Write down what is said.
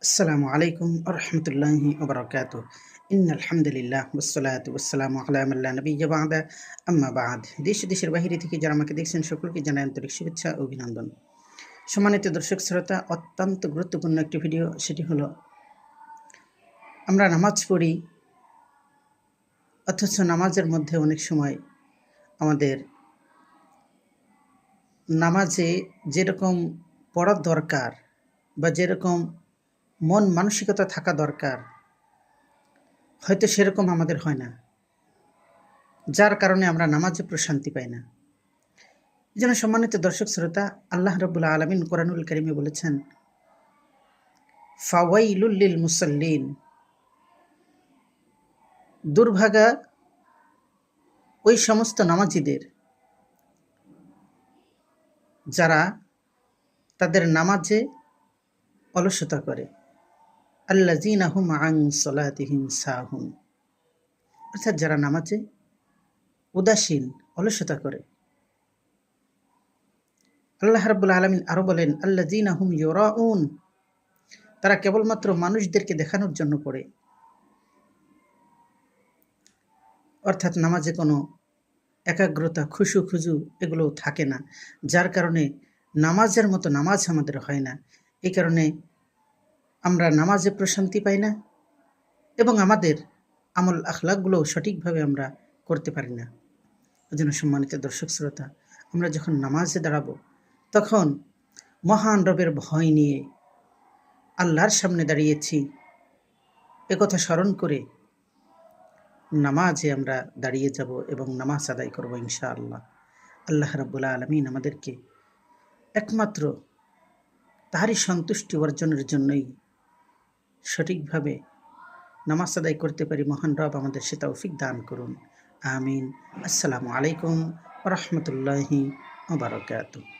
আসসালামু আলাইকুম রহমতুল্লাহি ওবরাকাতুহ। ইন্নাল হামদুলিল্লাহ ওয়াসসালাতু ওয়াসসালামু আলা মান লা নাবিয়্যা বা'দা আম্মা বা'দ। দেশ ও দেশের বাহিরে থেকে যারা আমাকে দেখছেন সকলকে জানাই আন্তরিক শুভেচ্ছা ও অভিনন্দন। সম্মানিত দর্শক শ্রোতা, অত্যন্ত গুরুত্বপূর্ণ একটি ভিডিও, সেটি হলো আমরা নামাজ পড়ি অথচ নামাজের মধ্যে অনেক সময় আমাদের নামাজে যেরকম পড়ার দরকার বা যেরকম মন মানসিকতা থাকা দরকার হয়তো সেরকম আমাদের হয় না, যার কারণে আমরা নামাজে প্রশান্তি পাই না। এই জন্য সম্মানিত দর্শক শ্রোতা, আল্লাহ রাব্বুল আলামিন কোরআনুল কারিমে বলেছেন, ফাওয়াইলুল লিল মুসাল্লিন, দুর্ভাগা ওই সমস্ত নামাজীদের যারা তাদের নামাজে অলসতা করে। আল্লাযীনা হুম আন সালাতিহিম সাহুন, অর্থাৎ যারা নামাজে উদাসীন, অলসতা করে। আল্লাহ রাব্বুল আলামিন আরো বলেন, আল্লাযীনা হুম ইউরাউন, তারা কেবলমাত্র মানুষদেরকে দেখানোর জন্য পড়ে। অর্থাৎ নামাজে কোনো একাগ্রতা, খুশু খুজু এগুলো থাকে না, যার কারণে নামাজের মতো নামাজ আমাদের হয় না। এই কারণে আমরা নামাজে প্রশান্তি পাই না এবং আমাদের আমল আখলাকগুলোও সঠিকভাবে আমরা করতে পারি না। এজন্য সম্মানিত দর্শক শ্রোতা, আমরা যখন নামাজে দাঁড়াবো তখন মহান রবের ভয় নিয়ে আল্লাহর সামনে দাঁড়িয়েছি একথা স্মরণ করে নামাজে আমরা দাঁড়িয়ে যাব এবং নামাজ আদায় করব ইনশাআল্লাহ। আল্লাহ রাব্বুল আলামিন আমাদেরকে একমাত্র তারই সন্তুষ্টি অর্জনের জন্যই সঠিকভাবে নামাজ আদায় করতে পারি। মহান রব আমাদের সে তৌফিক দান করুন, আমিন। আসসালামু আলাইকুম ওয়া রাহমাতুল্লাহি ওয়া বারাকাতুহু।